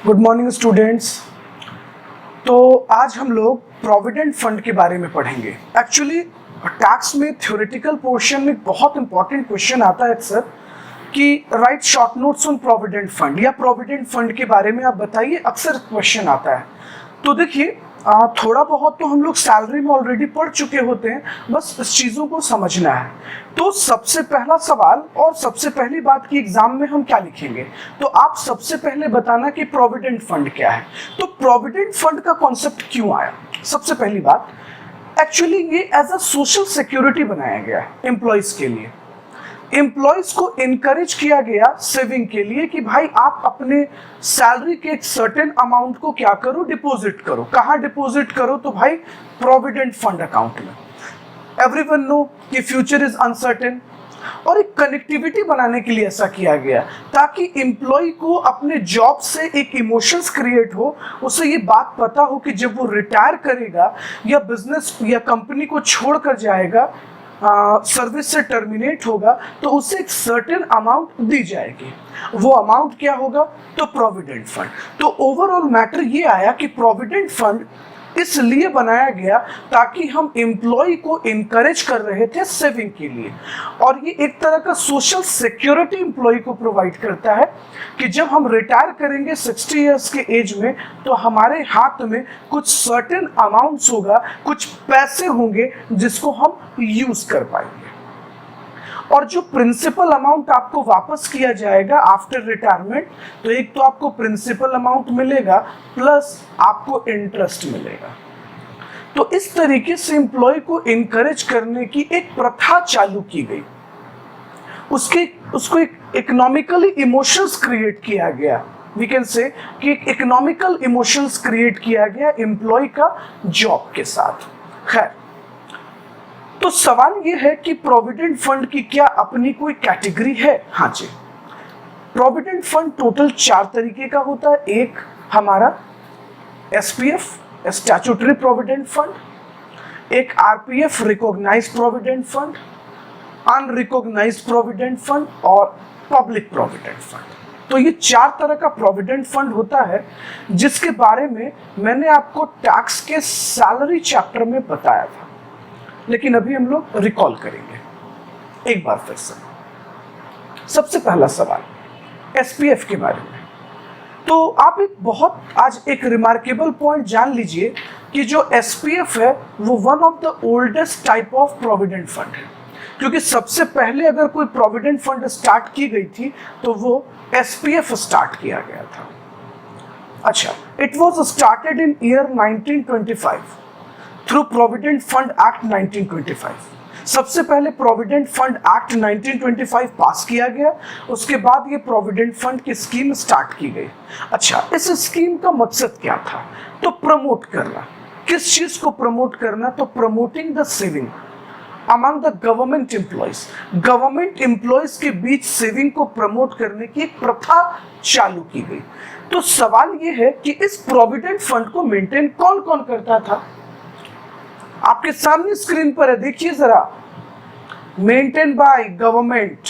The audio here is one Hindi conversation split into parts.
Good morning students. तो आज हम लोग प्रोविडेंट फंड के बारे में पढ़ेंगे। एक्चुअली टैक्स में थ्योरेटिकल पोर्शन में बहुत इंपॉर्टेंट क्वेश्चन आता है अक्सर कि right short notes on provident fund या प्रोविडेंट फंड के बारे में आप बताइए, अक्सर क्वेश्चन आता है। तो देखिए थोड़ा बहुत तो हम लोग सैलरी में ऑलरेडी पढ़ चुके होते हैं, बस इस चीज़ों को समझना है। तो सबसे पहला सवाल और सबसे पहली बात कि एग्जाम में हम क्या लिखेंगे, तो आप सबसे पहले बताना कि प्रोविडेंट फंड क्या है। तो प्रोविडेंट फंड का कॉन्सेप्ट क्यों आया? सबसे पहली बात, एक्चुअली ये एज अ सोशल सिक्योरिटी बनाया गया है एम्प्लॉयज के लिए। एम्प्लॉयज को इनकरेज किया गया सेविंग के लिए कि भाई आप अपने सैलरी के एक सर्टेन अमाउंट को क्या करो, डिपॉजिट करो। कहाँ डिपॉजिट करो? तो भाई प्रोविडेंट फंड अकाउंट में। एवरीवन नो कि फ्यूचर इज अनसर्टेन, और एक कनेक्टिविटी बनाने के लिए ऐसा किया गया ताकि एम्प्लॉय को अपने जॉब से एक इमोशंस क्रिएट हो, उसे ये बात पता हो कि जब वो रिटायर करेगा या बिजनेस या कंपनी को छोड़कर जाएगा, सर्विस से टर्मिनेट होगा, तो उसे एक सर्टेन अमाउंट दी जाएगी। वो अमाउंट क्या होगा? तो प्रोविडेंट फंड। तो ओवरऑल मैटर ये आया कि प्रोविडेंट फंड इसलिए बनाया गया ताकि हम एम्प्लॉय को इनकरेज कर रहे थे सेविंग के लिए, और ये एक तरह का सोशल सिक्योरिटी एम्प्लॉय को प्रोवाइड करता है कि जब हम रिटायर करेंगे 60 इयर्स के एज में, तो हमारे हाथ में कुछ सर्टेन अमाउंट्स होगा, कुछ पैसे होंगे जिसको हम यूज कर पाएंगे। और जो प्रिंसिपल अमाउंट आपको वापस किया जाएगा आफ्टर रिटायरमेंट, तो एक तो आपको प्रिंसिपल अमाउंट मिलेगा प्लस आपको इंटरेस्ट मिलेगा। तो इस तरीके से एम्प्लॉय को इनकरेज करने की एक प्रथा चालू की गई। उसको एक इकोनॉमिकली इमोशंस क्रिएट किया गया। वी कैन से कि एक इकोनॉमिकल इमोशंस क्रिएट किया गया एम्प्लॉय का जॉब के साथ। खैर, तो सवाल ये है कि प्रोविडेंट फंड की क्या अपनी कोई कैटेगरी है? हाँ जी, प्रोविडेंट फंड टोटल 4 तरीके का होता है। एक हमारा एसपीएफ, स्टैट्यूटरी प्रोविडेंट फंड, एक RPF, recognised provident fund, unrecognised provident fund और पब्लिक प्रोविडेंट फंड। तो ये 4 तरह का प्रोविडेंट फंड होता है, जिसके बारे में मैंने आपको टैक्स के सैलरी चैप्टर में बताया था, लेकिन अभी हम लोग रिकॉल करेंगे एक बार फिर से। सबसे पहला सवाल एसपीएफ के बारे में। तो आप आज एक रिमार्केबल पॉइंट जान लीजिए कि जो एसपीएफ है वो one of the oldest type of provident fund है, क्योंकि सबसे पहले अगर कोई प्रोविडेंट फंड स्टार्ट की गई थी तो वो एसपीएफ स्टार्ट किया गया था। अच्छा, it was started in year 1925 through provident fund act 1925। सबसे पहले प्रोविडेंट फंड एक्ट 1925 पास किया गया, उसके बाद ये प्रोविडेंट फंड की स्कीम स्टार्ट की गई। अच्छा, इस स्कीम का मकसद क्या था? तो प्रमोट करना। किस चीज को प्रमोट करना? तो promoting the saving among the government employees. Government employees के बीच सेविंग को प्रमोट करने की एक प्रथा चालू की गई। तो सवाल ये है कि इस प्रोविडेंट फंड को मेंटेन कौन कौन करता था? आपके सामने स्क्रीन पर है, देखिए जरा। Maintain by government,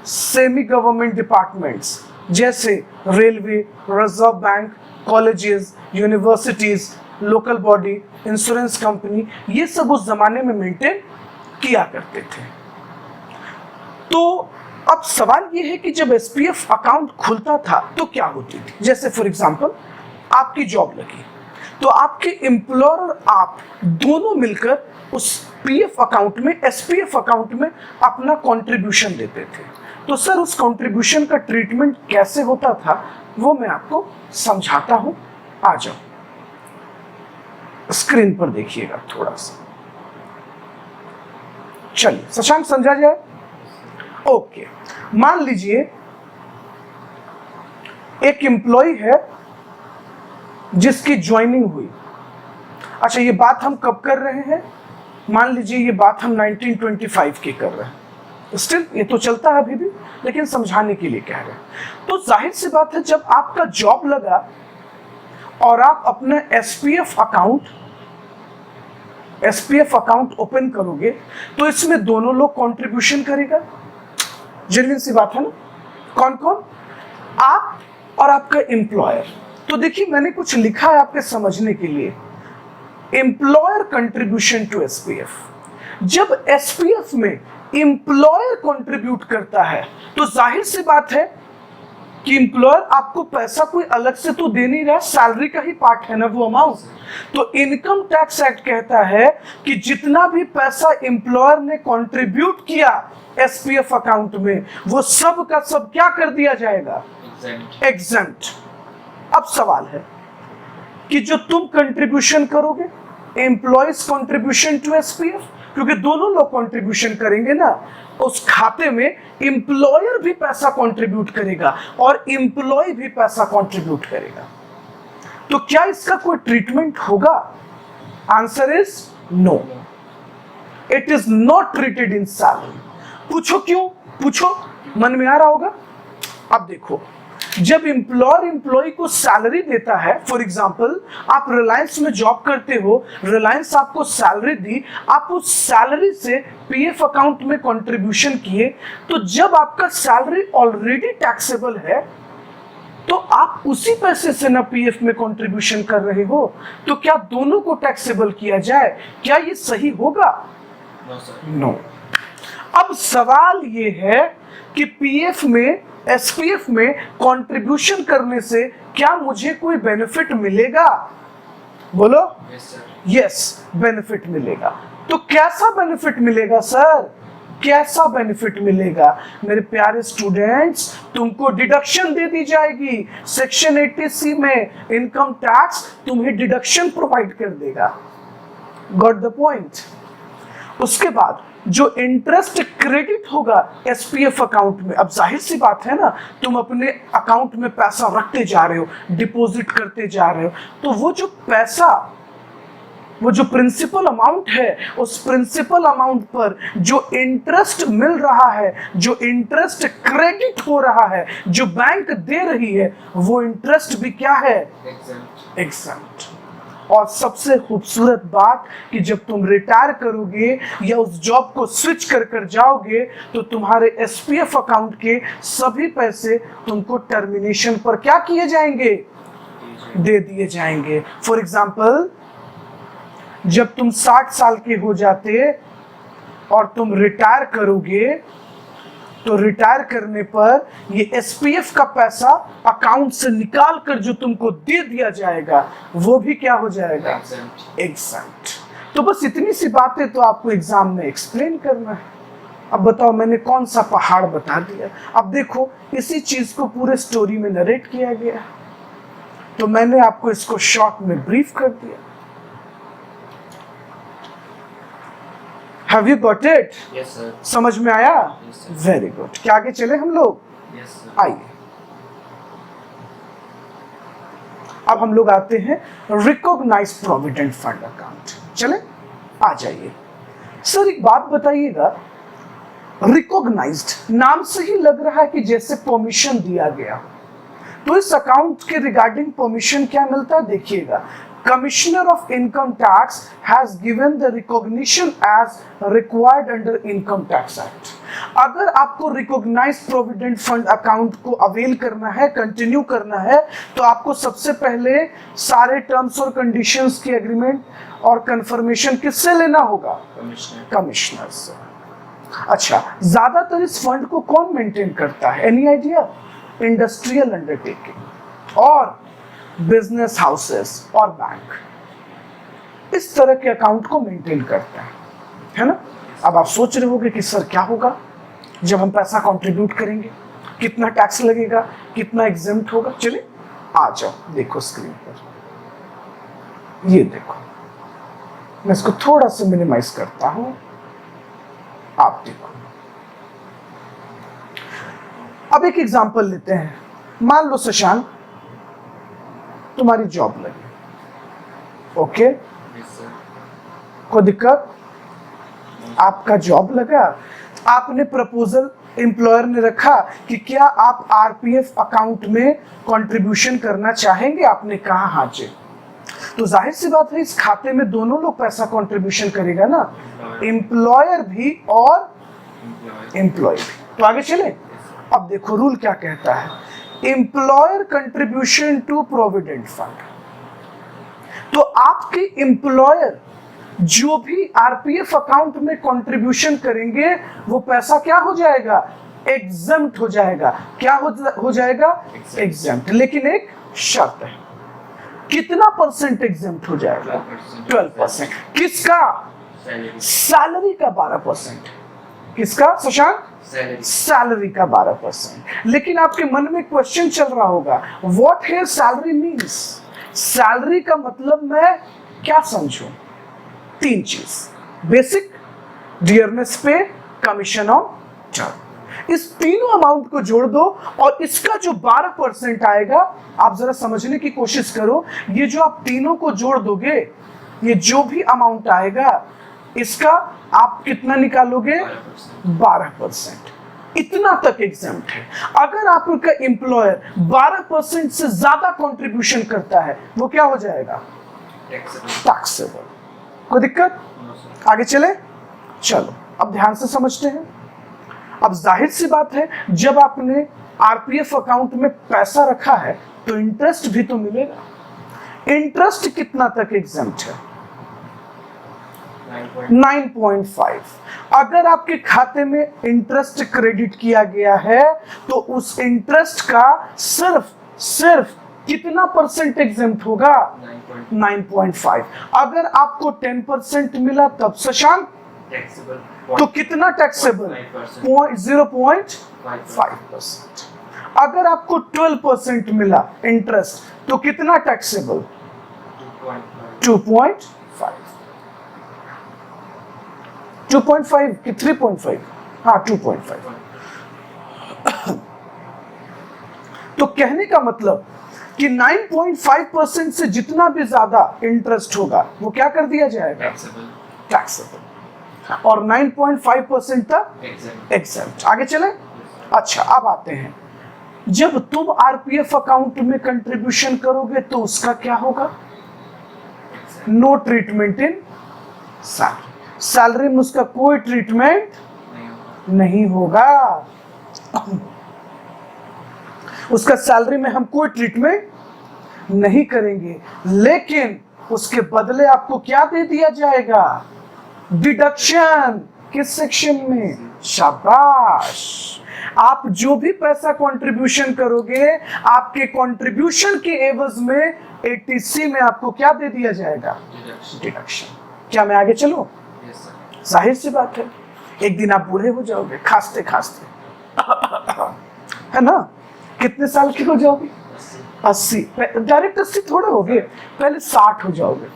semi government departments जैसे railway, reserve bank, colleges, universities, local body, insurance company, ये सब उस जमाने में मेंटेन किया करते थे। तो अब सवाल ये है कि जब एसपीएफ अकाउंट खुलता था तो क्या होती थी? जैसे फॉर एग्जांपल आपकी जॉब लगी, तो आपके एम्प्लॉयर और आप दोनों मिलकर उस पीएफ अकाउंट में, एसपीएफ अकाउंट में अपना कंट्रीब्यूशन देते थे। तो सर उस कंट्रीब्यूशन का ट्रीटमेंट कैसे होता था वो मैं आपको समझाता हूं। आ जाओ, स्क्रीन पर देखिएगा थोड़ा सा। चलिए शशांक, समझा जाए? ओके, मान लीजिए एक एम्प्लॉय है जिसकी ज्वाइनिंग हुई। अच्छा, ये बात हम कब कर रहे हैं? मान लीजिए ये बात हम 1925 की कर रहे हैं। स्टिल ये तो चलता है अभी भी, लेकिन समझाने के लिए कह रहे हैं। तो जाहिर सी बात है, जब आपका जॉब लगा और आप अपना एसपीएफ अकाउंट ओपन करोगे, तो इसमें दोनों लोग कंट्रीब्यूशन करेगा। जेन्युइन सी बात है ना? कौन कौन? आप और आपका एम्प्लॉयर। तो देखिए मैंने कुछ लिखा है आपके समझने के लिए, एम्प्लॉयर कंट्रीब्यूशन टू एसपीएफ। जब एसपीएफ में एम्प्लॉयर कंट्रीब्यूट करता है तो जाहिर सी बात है कि एम्प्लॉयर आपको पैसा कोई अलग से तो दे नहीं रहा, सैलरी का ही पार्ट है ना वो अमाउंट। तो इनकम टैक्स एक्ट कहता है कि जितना भी पैसा एम्प्लॉयर ने कंट्रीब्यूट किया एसपीएफ अकाउंट में वो सब का सब क्या कर दिया जाएगा, एग्जेम्प्ट। अब सवाल है कि जो तुम कंट्रीब्यूशन करोगे एम्प्लॉयज कंट्रीब्यूशन टू एसपीएफ, क्योंकि दोनों लोग कंट्रीब्यूशन करेंगे ना, उस खाते में एम्प्लॉयर भी पैसा कंट्रीब्यूट करेगा और एम्प्लॉय भी पैसा कंट्रीब्यूट करेगा। तो क्या इसका कोई ट्रीटमेंट होगा? Answer is no, it is not treated in salary. पूछो क्यों? पूछो, मन में आ रहा होगा। अब देखो, जब एम्प्लॉयर एम्प्लॉय को सैलरी देता है, फॉर एग्जांपल आप रिलायंस में जॉब करते हो, रिलायंस आपको सैलरी दी, आप उस सैलरी से पीएफ अकाउंट में कंट्रीब्यूशन किए, तो जब आपका सैलरी ऑलरेडी टैक्सेबल है तो आप उसी पैसे से ना पीएफ में कंट्रीब्यूशन कर रहे हो, तो क्या दोनों को टैक्सेबल किया जाए? क्या ये सही होगा? नो। अब सवाल ये है कि पीएफ में एसपीएफ में कंट्रीब्यूशन करने से क्या मुझे कोई बेनिफिट मिलेगा? बोलो। यस, बेनिफिट मिलेगा। तो कैसा बेनिफिट मिलेगा सर? कैसा बेनिफिट मिलेगा? मेरे प्यारे स्टूडेंट्स, तुमको डिडक्शन दे दी जाएगी। सेक्शन 80C में इनकम टैक्स तुम्हें डिडक्शन प्रोवाइड कर देगा। Got the point? उसके बाद जो इंटरेस्ट क्रेडिट होगा एसपीएफ अकाउंट में, अब जाहिर सी बात है ना, तुम अपने अकाउंट में पैसा रखते जा रहे हो, डिपॉजिट करते जा रहे हो, तो वो जो पैसा, वो जो प्रिंसिपल अमाउंट है, उस प्रिंसिपल अमाउंट पर जो इंटरेस्ट मिल रहा है, जो इंटरेस्ट क्रेडिट हो रहा है, जो बैंक दे रही है, वो इंटरेस्ट भी क्या है? एग्जेम्प्ट। और सबसे खूबसूरत बात कि जब तुम रिटायर करोगे या उस जॉब को स्विच कर कर जाओगे तो तुम्हारे एसपीएफ अकाउंट के सभी पैसे तुमको टर्मिनेशन पर क्या किए जाएंगे? दे दिए जाएंगे। फॉर एग्जाम्पल, जब तुम 60 साल के हो जाते और तुम रिटायर करोगे तो रिटायर करने पर ये एसपीएफ का पैसा अकाउंट से निकाल कर जो तुमको दे दिया जाएगा वो भी क्या हो जाएगा? एग्जेम्प्ट। तो बस इतनी सी बातें तो आपको एग्जाम में एक्सप्लेन करना है। अब बताओ, मैंने कौन सा पहाड़ बता दिया? अब देखो, इसी चीज को पूरे स्टोरी में नरेट किया गया, तो मैंने आपको इसको शॉर्ट में ब्रीफ कर दिया। Have you got it? Yes, sir. समझ में आया? Yes, sir. Very good. क्या आगे चले हम लोग? Yes, sir. आइए, अब हम लोग आते हैं रिकॉग्नाइज प्रोविडेंट फंड अकाउंट। चले, आ जाइए। सर एक बात बताइएगा, रिकॉग्नाइज्ड नाम से ही लग रहा है कि जैसे परमिशन दिया गया, तो इस अकाउंट के रिगार्डिंग परमिशन क्या मिलता है? देखिएगा, Commissioner of Income Tax has given the recognition as required under Income Tax Act. अगर आपको रिकॉग्नाइज प्रोविडेंट फंड अकाउंट को अवेल करना है, कंटिन्यू करना है, तो आपको सबसे पहले सारे टर्म्स और कंडीशंस की एग्रीमेंट और कंफर्मेशन किससे लेना होगा? कमिश्नर से। अच्छा, ज्यादातर इस फंड को कौन मेंटेन करता है? Any idea? इंडस्ट्रियल अंडरटेकिंग और बिजनेस हाउसेस और बैंक इस तरह के अकाउंट को मेंटेन करते हैं, है ना? अब आप सोच रहे होंगे कि सर क्या होगा जब हम पैसा कंट्रीब्यूट करेंगे, कितना टैक्स लगेगा, कितना एग्जेम्प्ट होगा? चलिए आ जाओ, देखो स्क्रीन पर, ये देखो, मैं इसको थोड़ा सा मिनिमाइज करता हूं, आप देखो। अब एक एग्जांपल लेते हैं। मान लो शशांक, तुम्हारी जॉब लगी, ओके? कोई दिक्कत? आपका जॉब लगा, आपने प्रपोजल एम्प्लॉयर ने रखा कि क्या आप आरपीएफ अकाउंट में कंट्रीब्यूशन करना चाहेंगे? आपने कहा हाँ जी। तो जाहिर सी बात है इस खाते में दोनों लोग पैसा कंट्रीब्यूशन करेगा ना, एम्प्लॉयर भी और एम्प्लॉय भी। तो आगे चले। अब देखो रूल क्या कहता है employer contribution to provident fund. तो आपके एम्प्लॉयर जो भी आरपीएफ अकाउंट में कंट्रीब्यूशन करेंगे वो पैसा क्या हो जाएगा, एग्जम्प्ट हो जाएगा। क्या हो जाएगा, एग्जम्प्ट। लेकिन एक शर्त है, कितना परसेंट एग्जम्प्ट हो जाएगा, 12%। किसका, सैलरी का 12%। किसका शशांक, सैलरी का 12%। लेकिन आपके मन में क्वेश्चन चल रहा होगा, what here salary means. Salary का मतलब मैं क्या समझूं, 3 चीज, बेसिक, डियरनेस पे, कमीशन ऑन टर्म। इस तीनों अमाउंट को जोड़ दो और इसका जो 12% आएगा, आप जरा समझने की कोशिश करो। ये जो आप तीनों को जोड़ दोगे, ये जो भी अमाउंट आएगा इसका आप कितना निकालोगे, 12%। इतना तक एग्जम्प्ट है। अगर आपका एम्प्लॉयर 12% से ज्यादा कंट्रीब्यूशन करता है वो क्या हो जाएगा, टैक्सेबल। कोई दिक्कत, आगे चले, चलो अब ध्यान से समझते हैं। अब जाहिर सी बात है, जब आपने आरपीएफ अकाउंट में पैसा रखा है तो इंटरेस्ट भी तो मिलेगा। इंटरेस्ट कितना तक एग्जम्प्ट है, 9.5। अगर आपके खाते में इंटरेस्ट क्रेडिट किया गया है तो उस इंटरेस्ट का सिर्फ कितना परसेंट एग्जम्प्ट होगा, 9.5। अगर आपको 10% मिला तब शशांक, तो कितना टैक्सेबल, 0.5%। अगर आपको 12% मिला इंटरेस्ट तो कितना टैक्सेबल, 2.5। 2.5 कि 3.5, हाँ 2.5। तो कहने का मतलब कि 9.5% से जितना भी ज्यादा इंटरेस्ट होगा वो क्या कर दिया जाएगा, टैक्सेबल। और 9.5% तक एग्जम्प्ट। आगे चले, अच्छा अब आते हैं, जब तुम आरपीएफ अकाउंट में कंट्रीब्यूशन करोगे तो उसका क्या होगा, no treatment in salary. Salary में उसका कोई ट्रीटमेंट नहीं होगा। उसका सैलरी में हम कोई ट्रीटमेंट नहीं करेंगे, लेकिन उसके बदले आपको क्या दे दिया जाएगा, डिडक्शन। किस सेक्शन में, शाबाश। आप जो भी पैसा कंट्रीब्यूशन करोगे, आपके कंट्रीब्यूशन के एवज में 80C में आपको क्या दे दिया जाएगा, डिडक्शन। क्या मैं आगे चलूं, जाहिर सी बात है, एक दिन आप बूढ़े हो जाओगे खांसते खांसते, है ना। कितने साल के हो जाओगे, 80। डायरेक्ट 80 थोड़े हो गए, पहले 60 हो जाओगे।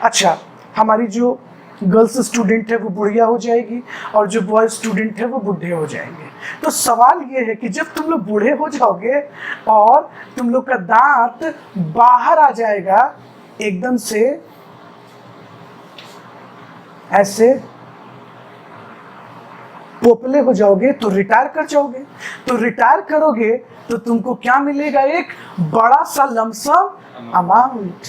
अच्छा, हमारी जो गर्ल्स स्टूडेंट है वो बुढ़िया हो जाएगी और जो बॉय स्टूडेंट है वो बूढ़े हो जाएंगे। तो सवाल ये है कि जब तुम लोग बूढ़े हो जाओगे और तुम लोग का दांत बाहर आ जाएगा एकदम से, ऐसे पोपले हो जाओगे, तो रिटायर कर जाओगे। तो रिटायर करोगे तो तुमको क्या मिलेगा, एक बड़ा सा लमसम अमाउंट।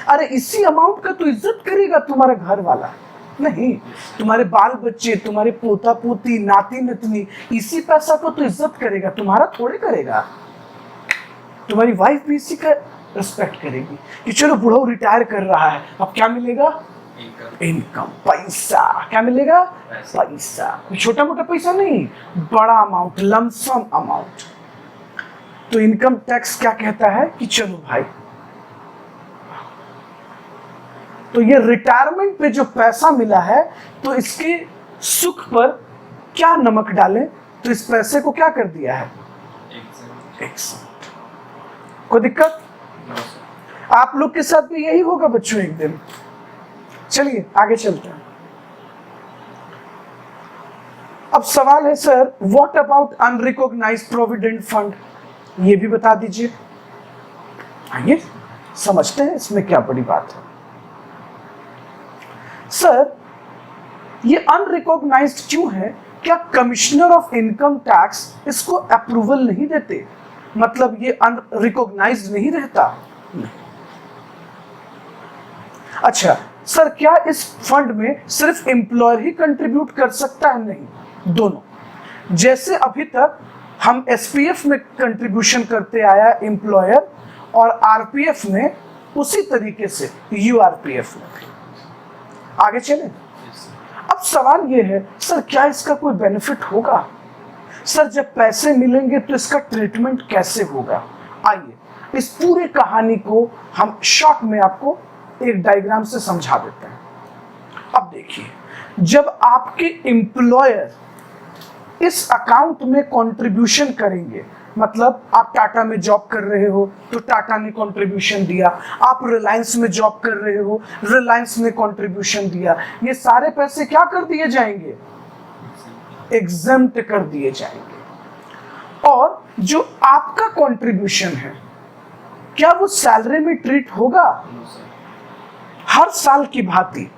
अरे इसी अमाउंट का तो इज्जत करेगा तुम्हारा घर वाला, नहीं तुम्हारे बाल बच्चे, तुम्हारे पोता पोती, नाती नतनी, इसी पैसा को तो इज्जत करेगा, तुम्हारा थोड़े करेगा। तुम्हारी वाइफ भी इसी का रिस्पेक्ट करेगी कि चलो बूढ़ा रिटायर कर रहा है, अब क्या मिलेगा, इनकम, पैसा। क्या मिलेगा, पैसा। छोटा मोटा पैसा नहीं, बड़ा अमाउंट, लमसम अमाउंट। तो इनकम टैक्स क्या कहता है कि चलो भाई, तो ये रिटायरमेंट पे जो पैसा मिला है तो इसके सुख पर क्या नमक डालें, तो इस पैसे को क्या कर दिया है, एग्जम्प्ट। कोई दिक्कत, आप लोग के साथ भी यही होगा बच्चों एक दिन। चलिए आगे चलते हैं। अब सवाल है, sir what about unrecognised provident fund, ये भी बता दीजिए। आइए समझते हैं इसमें क्या बड़ी बात है। सर ये अनरिकॉग्नाइज्ड क्यों है, क्या कमिश्नर ऑफ इनकम टैक्स इसको अप्रूवल नहीं देते, मतलब ये अनरिकॉग्नाइज्ड नहीं रहता? नहीं। अच्छा सर, क्या इस फंड में सिर्फ एम्प्लॉयर ही कंट्रीब्यूट कर सकता है? नहीं, दोनों। जैसे अभी तक हम एसपीएफ में कंट्रीब्यूशन करते आया एम्प्लॉयर, और आरपीएफ में उसी तरीके से यूआरपीएफ में भी। आगे चले। अब सवाल ये है, सर क्या इसका कोई बेनिफिट होगा? सर जब पैसे मिलेंगे तो इसका ट्रीटमेंट कैसे होगा? आइए इस पूरे कहानी को हम शॉर्ट में आपको एक डायग्राम से समझा देते हैं। अब देखिए, जब आपके एम्प्लॉयर इस अकाउंट में कंट्रीब्यूशन करेंगे, मतलब आप टाटा में जॉब कर रहे हो तो टाटा ने कंट्रीब्यूशन दिया, आप रिलायंस में जॉब कर रहे हो, रिलायंस ने कंट्रीब्यूशन दिया, ये सारे पैसे क्या कर दिए जाएंगे? एग्जेम्प्ट कर दिए जाएंगे। और जो आपका कंट्रीब्यूशन है, क्या वो सैलरी में ट्रीट होगा? हर साल की भांति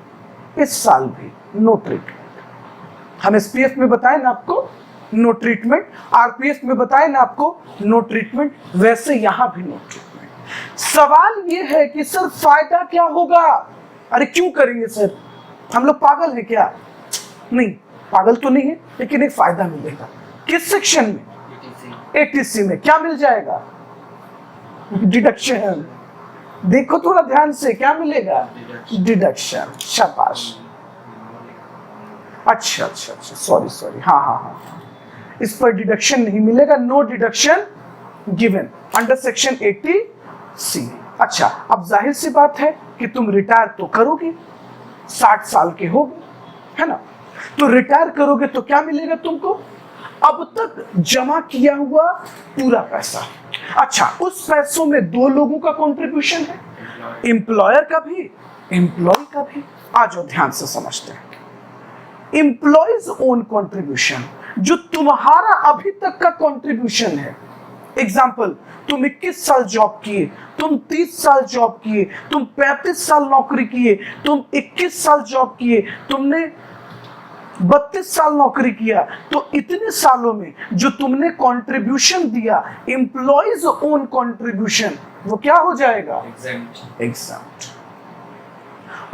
इस साल भी नो ट्रीटमेंट। हम एसपीएफ में बताए ना आपको नो ट्रीटमेंट, आरपीएफ में बताए ना आपको नो ट्रीटमेंट, वैसे यहां भी नो ट्रीटमेंट। सवाल ये है कि सर फायदा क्या होगा? अरे क्यों करेंगे सर, हम लोग पागल हैं क्या? नहीं, पागल तो नहीं है, लेकिन एक फायदा मिलेगा। किस सेक्शन में? एटीसी में। क्या मिल जाएगा? डिडक्शन। देखो थोड़ा ध्यान से, क्या मिलेगा? डिडक्शन। शाबाश। अच्छा, सॉरी, हाँ, इस पर डिडक्शन नहीं मिलेगा, no deduction given under section 80C। अच्छा, अब जाहिर सी बात है कि तुम रिटायर तो करोगे, 60 साल के होगे, है ना? तो रिटायर करोगे तो क्या मिलेगा तुमको? अब तक जमा किया हुआ पूरा पैसा। अच्छा, उस पैसों में दो लोगों का कंट्रीब्यूशन है, एम्प्लॉयर का भी, एम्प्लॉय का भी। आ जाओ ध्यान से समझते हैं। एम्प्लॉयज ओन कंट्रीब्यूशन, जो तुम्हारा अभी तक का कंट्रीब्यूशन है। एग्जाम्पल, तुम 21 साल जॉब किए, तुम 30 साल जॉब किए, तुम 35 साल नौकरी किए, तुम 21 साल जॉब किए, तुमने 32 साल नौकरी किया, तो इतने सालों में जो तुमने कंट्रीब्यूशन दिया, एम्प्लॉयज ओन कंट्रीब्यूशन, वो क्या हो जाएगा? एग्जेम्प्ट।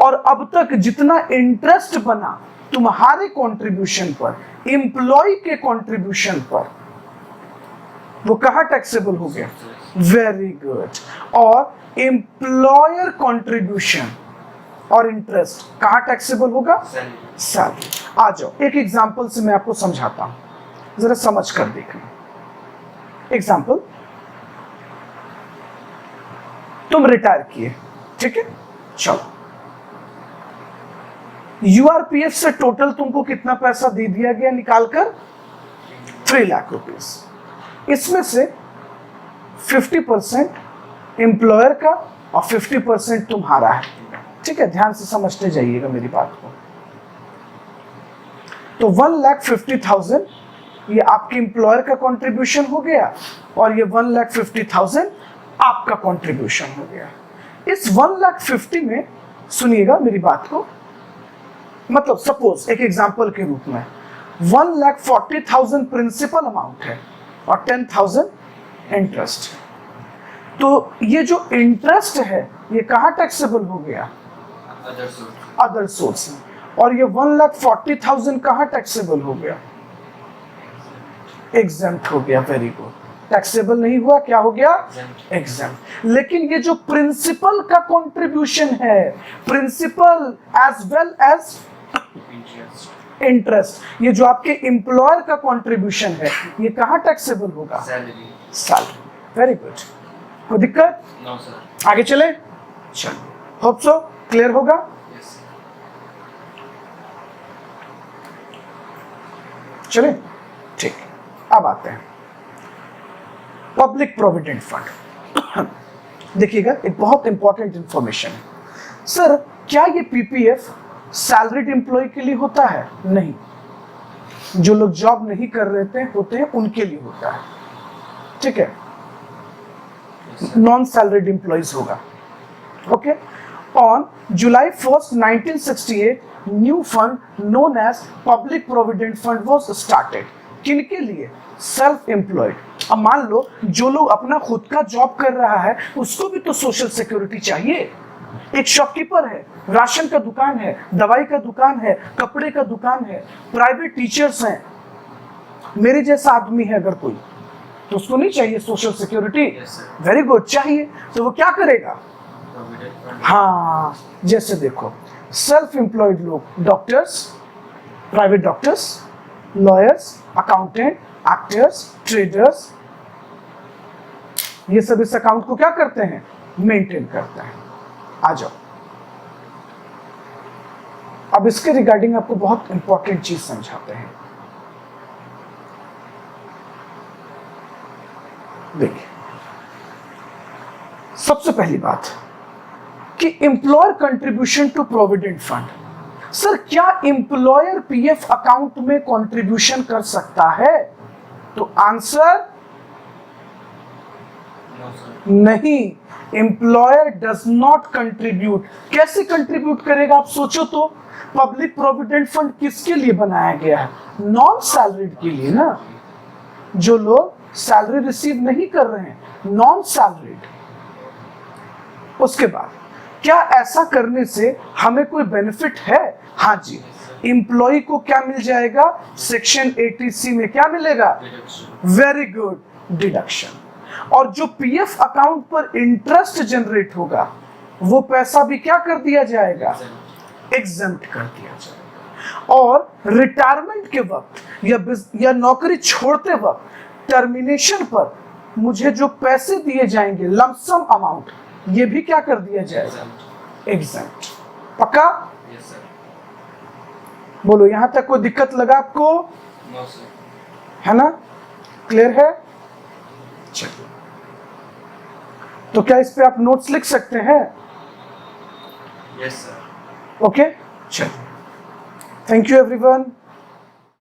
और अब तक जितना इंटरेस्ट बना तुम्हारे कंट्रीब्यूशन पर, एम्प्लॉय के कंट्रीब्यूशन पर, वो कहां टैक्सेबल हो गया? Very good. और एम्प्लॉयर कंट्रीब्यूशन और इंटरेस्ट कहां टैक्सेबल होगा? सैलरी। आ जाओ, एक एग्जांपल से मैं आपको समझाता हूं, जरा समझ कर देखना। एग्जांपल, तुम रिटायर किए, ठीक है, चलो, यूआरपीएफ से टोटल तुमको कितना पैसा दे दिया गया निकालकर? 3 लाख रुपीस। इसमें से 50% एम्प्लॉयर का और 50% तुम्हारा है, ठीक है? ध्यान से समझते जाइएगा मेरी बात को। तो 1,50,000 ये आपके एम्प्लॉयर का कंट्रीब्यूशन हो गया, और ये 1,50,000 आपका कंट्रीब्यूशन हो गया। इस 1,50,000 में सुनिएगा मेरी बात को, मतलब सपोज एक एग्जांपल के रूप में 1,40,000 प्रिंसिपल अमाउंट है और 10,000 इंटरेस्ट। तो ये जो इंटरेस्ट है ये कहां टैक्सेबल हो गया? अदर सोर्स में। और ये 1,40,000 कहां टैक्सेबल हो गया? एग्जेम्प्ट हो गया। Very good. टैक्सेबल नहीं हुआ, क्या हो गया? एग्जेम्प्ट। लेकिन ये जो प्रिंसिपल का कंट्रीब्यूशन है, principal as well as interest, ये जो आपके एम्प्लॉयर का कंट्रीब्यूशन है, ये कहां टैक्सेबल होगा? सैलरी। Very good. कोई दिक्कत? No sir. आगे चले, चलो, होप सो क्लियर होगा। yes. चले, ठीक। अब आते हैं पब्लिक प्रोविडेंट फंड। देखिएगा, एक बहुत इंपॉर्टेंट इंफॉर्मेशन है। सर क्या ये पीपीएफ सैलरीड एम्प्लॉय के लिए होता है? नहीं, जो लोग जॉब नहीं कर रहे होते हैं उनके लिए होता है, ठीक है? नॉन सैलरीड एम्प्लॉयज होगा। Okay. On July 1st 1968 new fund known as public provident fund was started. किनके लिए? Self employed. अब मान लो जो लोग अपना खुद का जॉब कर रहा है उसको भी तो सोशल सिक्योरिटी चाहिए। एक शॉपकीपर है, राशन का दुकान है, दवाई का दुकान है, कपड़े का दुकान है, प्राइवेट टीचर्स हैं, मेरे जैसा आदमी है अगर कोई, तो उसको नहीं चाहिए social security? Yes, sir. Very good, चाहिए। तो वो क्या करेगा? Provident fund. हाँ, जैसे देखो सेल्फ एम्प्लॉयड लोग, doctors, private doctors, lawyers, accountant, actors, traders, ये सब इस अकाउंट को क्या करते हैं? मेंटेन करते हैं। आ जाओ, अब इसके रिगार्डिंग आपको बहुत इंपॉर्टेंट चीज समझाते हैं। देखिए, सबसे पहली बात कि employer contribution to provident fund. Sir, क्या एम्प्लॉयर पीएफ अकाउंट में कंट्रीब्यूशन कर सकता है? तो आंसर No, sir. नहीं, एम्प्लॉयर डज नॉट कंट्रीब्यूट। कैसे कंट्रीब्यूट करेगा? आप सोचो तो, पब्लिक प्रोविडेंट फंड किसके लिए बनाया गया है? नॉन सैलरीड के लिए ना, जो लोग सैलरी रिसीव नहीं कर रहे हैं, नॉन सैलरीड। उसके बाद क्या ऐसा करने से हमें कोई बेनिफिट है? हाँ जी, एम्प्लॉय को क्या मिल जाएगा? सेक्शन 80C में क्या मिलेगा? Deduction. Very good, deduction. और जो पीएफ अकाउंट पर इंटरेस्ट जनरेट होगा वो पैसा भी क्या कर दिया जाएगा? Exempt. एग्जम्प्ट कर दिया जाएगा। और रिटायरमेंट के वक्त या नौकरी छोड़ते वक्त टर्मिनेशन पर मुझे जो पैसे दिए जाएंगे, लमसम अमाउंट, ये भी क्या कर दिया जाएगा? Exempt. एग्जम्प्ट। पक्का? Yes, sir. बोलो, यहां तक कोई दिक्कत लगा आपको? No, sir. है ना? क्लियर है? चलिए, तो क्या इस पे आप नोट्स लिख सकते हैं? Yes, sir. ओके, चलिए, थैंक यू एवरीवन।